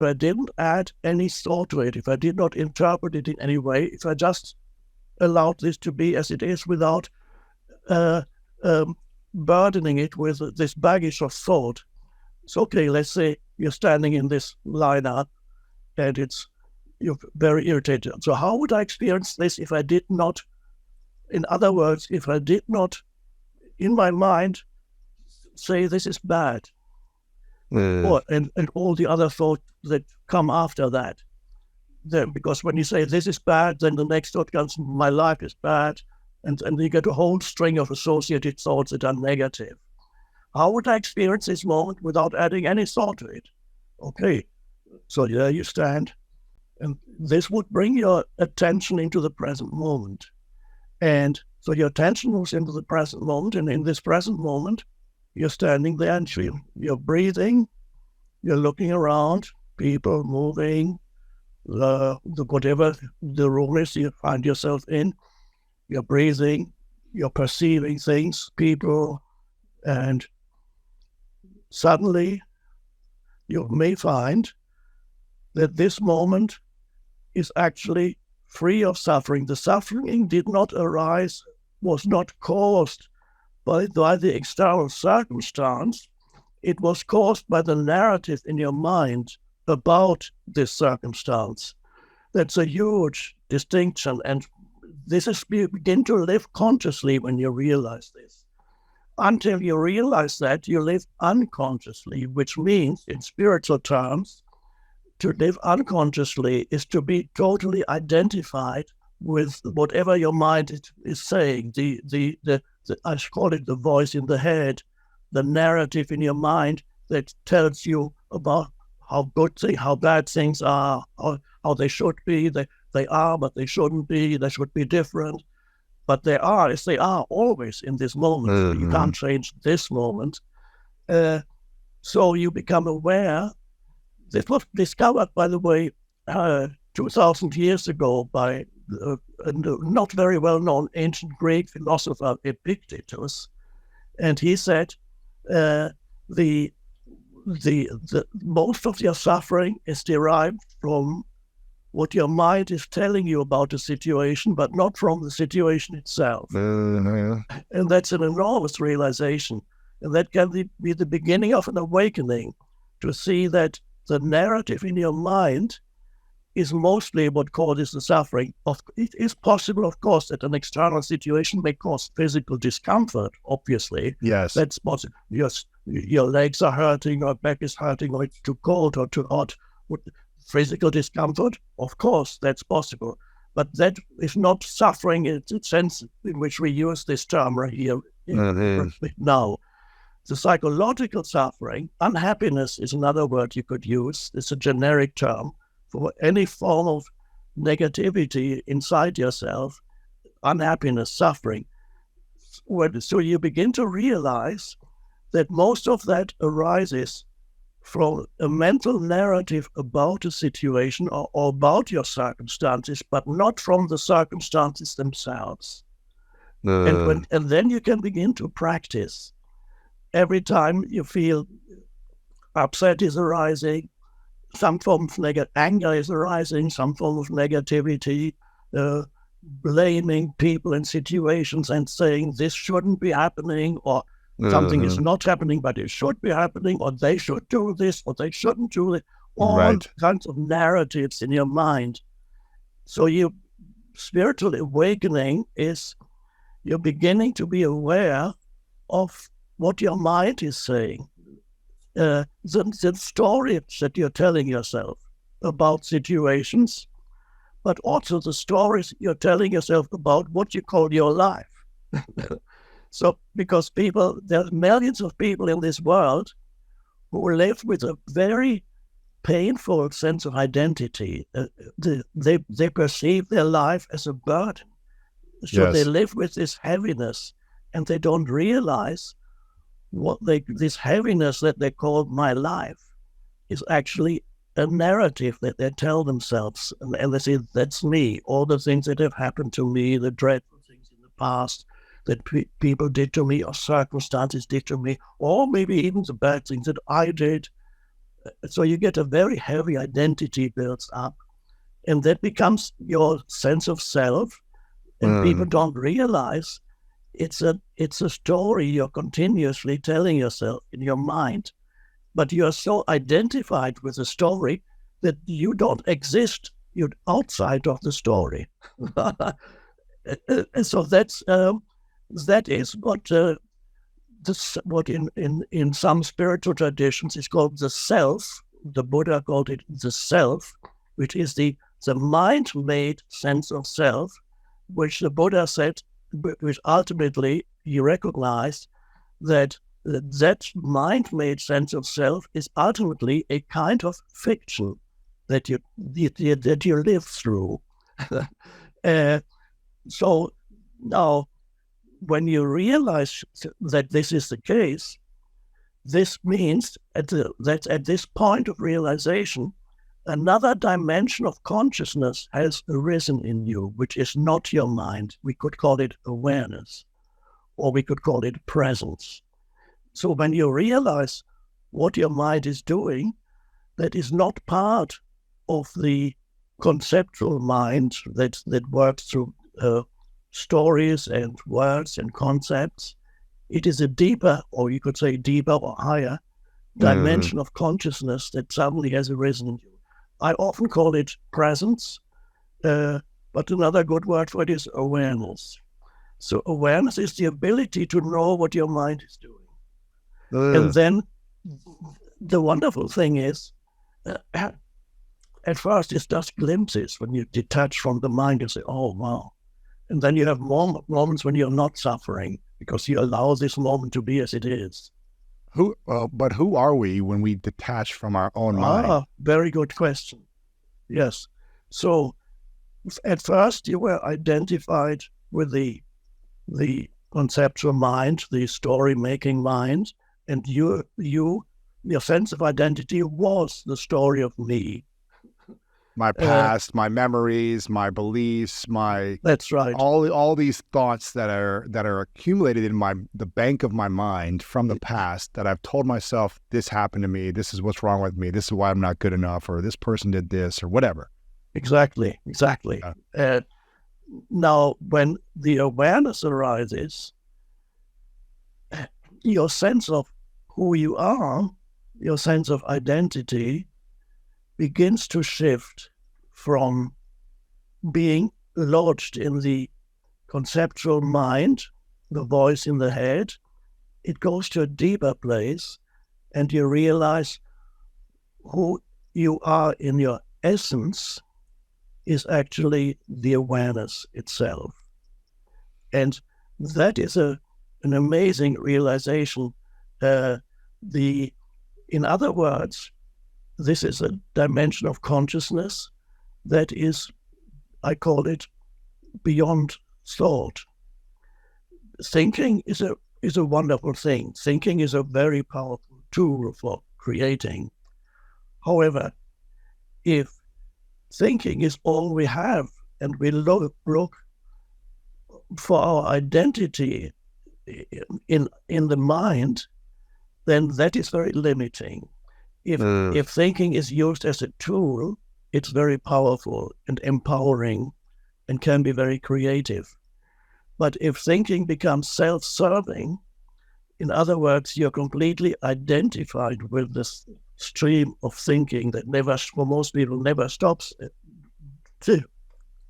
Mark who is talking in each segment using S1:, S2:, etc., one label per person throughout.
S1: I didn't add any thought to it, if I did not interpret it in any way, if I just allowed this to be as it is without uh, burdening it with this baggage of thought. So, okay, let's say you're standing in this lineup and you're very irritated. So how would I experience this if I did not, in other words, if I did not, in my mind, say this is bad, and all the other thoughts that come after that? Then, because when you say this is bad, then the next thought comes, my life is bad, and you get a whole string of associated thoughts that are negative. How would I experience this moment without adding any thought to it? Okay, so there you stand, and this would bring your attention into the present moment. And so your attention moves into the present moment, and in this present moment, you're standing there and you're breathing, you're looking around, people moving, whatever the room is you find yourself in, you're breathing, you're perceiving things, people, and suddenly you may find that this moment is actually free of suffering. The suffering did not arise, was not caused by the external circumstance. It was caused by the narrative in your mind about this circumstance. That's a huge distinction, and this is you begin to live consciously when you realize this. Until you realize that, you live unconsciously, which means, in spiritual terms, to live unconsciously is to be totally identified with whatever your mind is saying. I call it the voice in the head, the narrative in your mind that tells you about how bad things are, how they should be. They are, but they shouldn't be. They should be different. But they are, as they are always in this moment. Mm-hmm. You can't change this moment. So you become aware. This was discovered, by the way, 2,000 years ago by a not very well-known ancient Greek philosopher Epictetus, and he said the most of your suffering is derived from what your mind is telling you about the situation, but not from the situation itself. And that's an enormous realization, and that can be the beginning of an awakening to see that the narrative in your mind is mostly what causes the suffering. It is possible, of course, that an external situation may cause physical discomfort, obviously.
S2: Yes.
S1: That's possible. Your legs are hurting, or back is hurting, or it's too cold or too hot. Physical discomfort, of course, that's possible. But that is not suffering in the sense in which we use this term right here now. The psychological suffering, unhappiness is another word you could use. It's a generic term for any form of negativity inside yourself, unhappiness, suffering. So you begin to realize that most of that arises from a mental narrative about a situation or about your circumstances, but not from the circumstances themselves. And then you can begin to practice. Every time you feel upset is arising, some form of anger is arising, some form of negativity, blaming people and situations and saying this shouldn't be happening, or something is not happening, but it should be happening, or they should do this, or they shouldn't do it. All kinds of narratives in your mind. So spiritual awakening is you're beginning to be aware of what your mind is saying, the stories that you're telling yourself about situations, but also the stories you're telling yourself about what you call your life. So, because there are millions of people in this world who live with a very painful sense of identity. They perceive their life as a burden. So They live with this heaviness, and they don't realize this heaviness that they call my life is actually a narrative that they tell themselves. And they say, that's me. All the things that have happened to me, the dreadful things in the past that people did to me, or circumstances did to me, or maybe even the bad things that I did, So you get a very heavy identity builds up, and that becomes your sense of self. And people don't realize it's a story you're continuously telling yourself in your mind, but you are so identified with the story that you don't exist. You're outside of the story. And so that is what in some spiritual traditions is called the self. The Buddha called it the self, which is the mind-made sense of self, which the Buddha said, which ultimately he recognized that mind-made sense of self is ultimately a kind of fiction that you live through. So now, when you realize that this is the case, this means that at this point of realization, another dimension of consciousness has arisen in you, which is not your mind. We could call it awareness, or we could call it presence. So when you realize what your mind is doing, that is not part of the conceptual mind that works through stories and words and concepts. It is a deeper, or you could say deeper or higher dimension of consciousness that suddenly has arisen in you. I often call it presence, but another good word for it is awareness. So awareness is the ability to know what your mind is doing. And then the wonderful thing is, at first it's just glimpses when you detach from the mind and say, oh, wow. And then you have moments when you're not suffering because you allow this moment to be as it is.
S2: But who are we when we detach from our own mind?
S1: Very good question. Yes. So at first you were identified with the conceptual mind, the story-making mind, and your sense of identity was the story of me.
S2: My past, my memories, my beliefs,
S1: that's right.
S2: All these thoughts that are accumulated in the bank of my mind from the past that I've told myself, this happened to me, this is what's wrong with me, this is why I'm not good enough, or this person did this, or whatever.
S1: Exactly. Now, when the awareness arises, your sense of who you are, your sense of identity, begins to shift from being lodged in the conceptual mind, the voice in the head. It goes to a deeper place, and you realize who you are in your essence is actually the awareness itself. And that is an amazing realization. In other words, this is a dimension of consciousness that is, I call it, beyond thought. Thinking is a wonderful thing. Thinking is a very powerful tool for creating. However, if thinking is all we have and we look for our identity in the mind, then that is very limiting. If thinking is used as a tool, it's very powerful and empowering and can be very creative. But if thinking becomes self-serving, in other words, you're completely identified with this stream of thinking that for most people, never stops.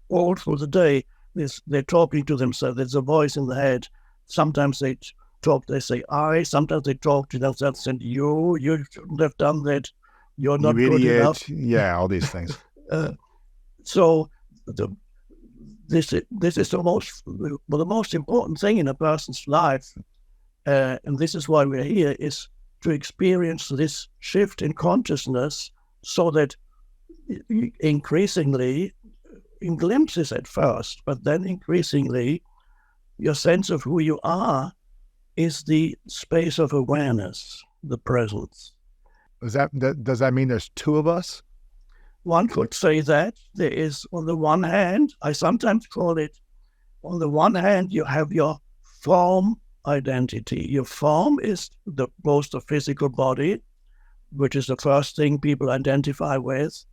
S1: All through the day, they're talking to themselves. There's a voice in the head. Sometimes they say I, sometimes they talk to themselves and you shouldn't have done that. You're not
S2: you
S1: good
S2: idiot.
S1: enough.
S2: Yeah, all these things.
S1: So this is the most important thing in a person's life, and this is why we're here, is to experience this shift in consciousness so that increasingly, in glimpses at first, but then increasingly, your sense of who you are is the space of awareness, the presence.
S2: Does that mean there's two of us?
S1: One could say that. There is, on the one hand, I sometimes call it, on the one hand, you have your form identity. Your form is both the physical body, which is the first thing people identify with.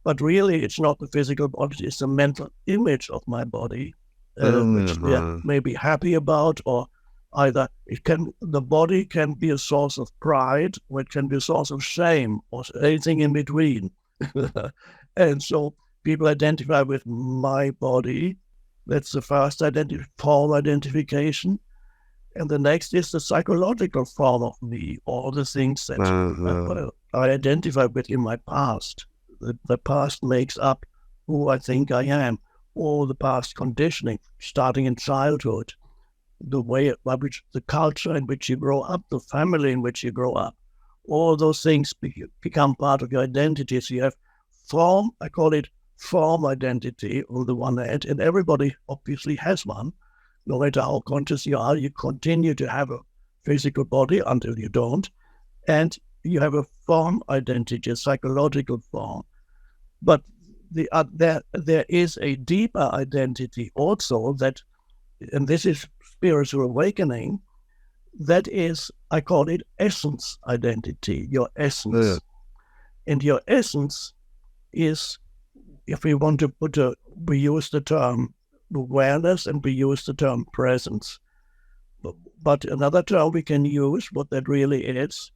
S1: But really, it's not the physical body, it's the mental image of my body, which they may be happy about, or either the body can be a source of pride, or it can be a source of shame, or anything in between. And so people identify with my body. That's the first form identification. And the next is the psychological form of me, all the things that I identify with in my past. The past makes up who I think I am, all the past conditioning, starting in childhood, the way by which the culture in which you grow up, the family in which you grow up, all those things become part of your identity. So you have form, I call it form identity on the one hand, and everybody obviously has one. No matter how conscious you are, you continue to have a physical body until you don't, and you have a form identity, a psychological form. But there is a deeper identity also that, and this is spiritual awakening, that is, I call it essence identity, your essence. And your essence is, if we want to we use the term awareness and we use the term presence. But another term we can use, what that really is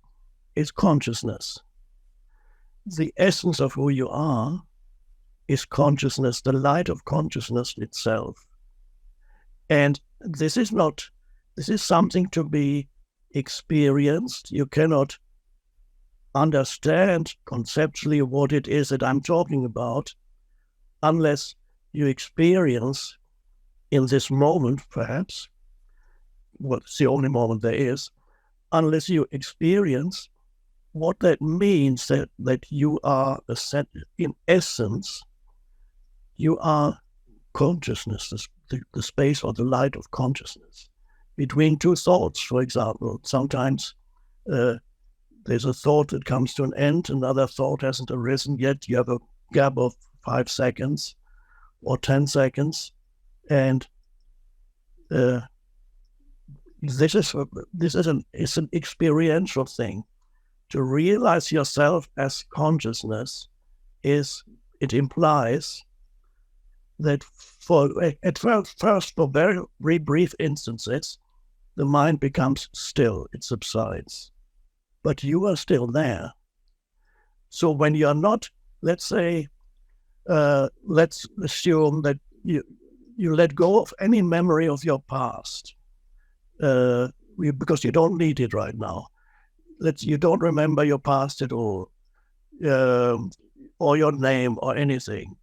S1: consciousness. The essence of who you are is consciousness, the light of consciousness itself. And this is something to be experienced. You cannot understand conceptually what it is that I'm talking about unless you experience in this moment, perhaps, well, it's the only moment there is, unless you experience what that means, that you are, in essence, you are consciousness, the space or the light of consciousness between two thoughts. For example, sometimes there's a thought that comes to an end, another thought hasn't arisen yet. You have a gap of 5 seconds or 10 seconds, and this is an experiential thing. To realize yourself as consciousness it implies that at first, for very brief instances, the mind becomes still, it subsides. But you are still there. So when you're not, let's say, let's assume that you let go of any memory of your past, because you don't need it right now. You don't remember your past at all, or your name or anything.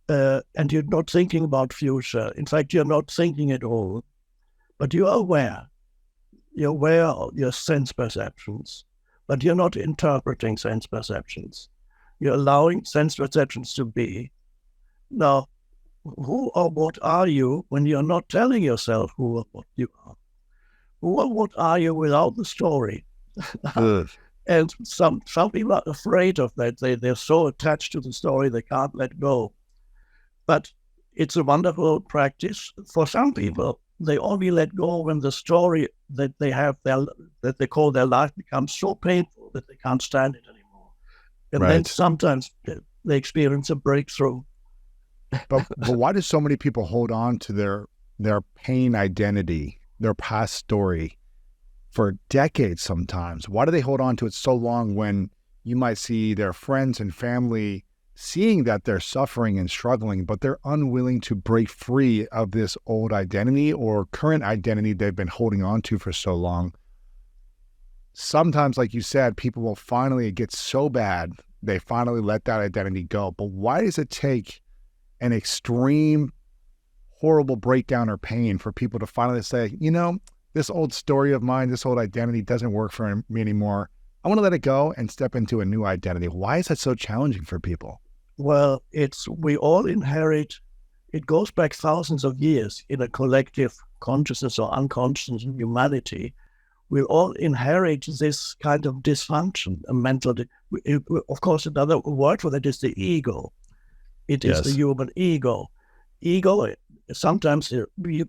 S1: And you're not thinking about future. In fact, you're not thinking at all. But you are aware. You're aware of your sense perceptions, but you're not interpreting sense perceptions. You're allowing sense perceptions to be. Now, who or what are you when you're not telling yourself who or what you are? Who or what are you without the story? And some people are afraid of that. They're so attached to the story they can't let go. But it's a wonderful practice. For some people, they only let go when the story that they have, that they call their life, becomes so painful that they can't stand it anymore. And then sometimes they experience a breakthrough.
S2: But why do so many people hold on to their pain identity, their past story, for decades sometimes? Why do they hold on to it so long when you might see their friends and family seeing that they're suffering and struggling, but they're unwilling to break free of this old identity or current identity they've been holding on to for so long? Sometimes, like you said, people will finally, it gets so bad, they finally let that identity go. But why does it take an extreme, horrible breakdown or pain for people to finally say, you know, this old story of mine, this old identity doesn't work for me anymore. I want to let it go and step into a new identity. Why is that so challenging for people?
S1: Well, we all inherit, it goes back thousands of years in a collective consciousness or unconscious humanity. We all inherit this kind of dysfunction, a mental, of course, another word for that is the ego. It is the human ego. Ego, sometimes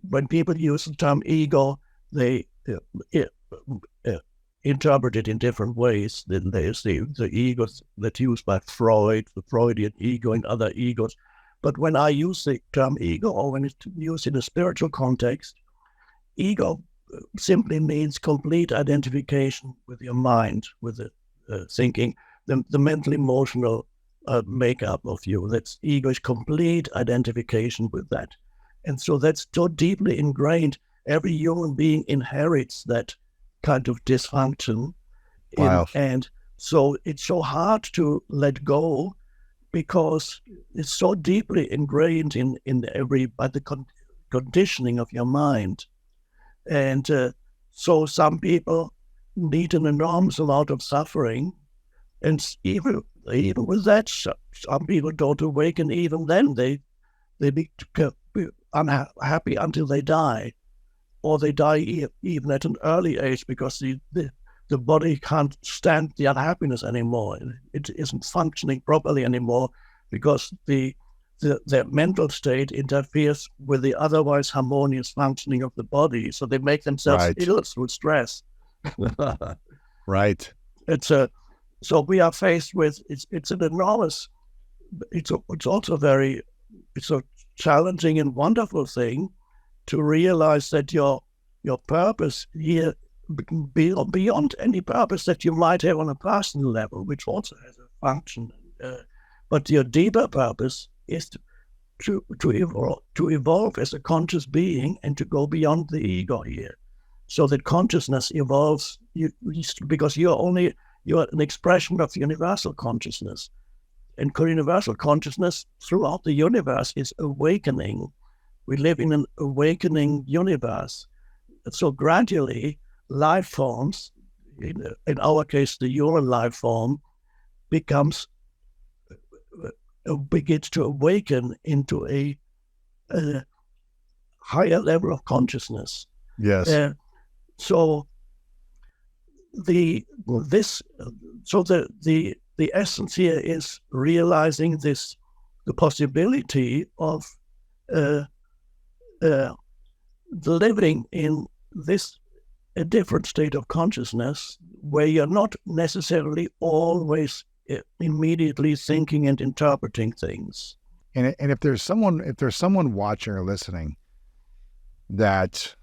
S1: when people use the term ego, they interpreted in different ways. Then there's the ego that's used by Freud, the Freudian ego, and other egos. But when I use the term ego, or when it's used in a spiritual context, ego simply means complete identification with your mind, with the thinking, the mental emotional makeup of you. That's ego is complete identification with that. And so that's so deeply ingrained. Every human being inherits that kind of dysfunction.
S2: Wow.
S1: And so it's so hard to let go because it's so deeply ingrained by the conditioning of your mind. And so some people need an enormous amount of suffering. And even with that, some people don't awaken even then. They be unhappy until they die, or they die even at an early age because the body can't stand the unhappiness anymore. It isn't functioning properly anymore because their mental state interferes with the otherwise harmonious functioning of the body. So they make themselves ill through stress.
S2: Right.
S1: So we are faced with it's an enormous. It's also it's a challenging and wonderful thing to realize that your purpose here, beyond any purpose that you might have on a personal level, which also has a function, but your deeper purpose is to evolve as a conscious being and to go beyond the ego here, so that consciousness evolves. Because you're an expression of universal consciousness, and universal consciousness throughout the universe is awakening. We live in an awakening universe. So gradually, life forms, in our case, the human life form, begins to awaken into a higher level of consciousness.
S2: Yes.
S1: So the essence here is realizing the possibility of living in a different state of consciousness, where you're not necessarily always immediately thinking and interpreting things.
S2: And if there's someone watching or listening that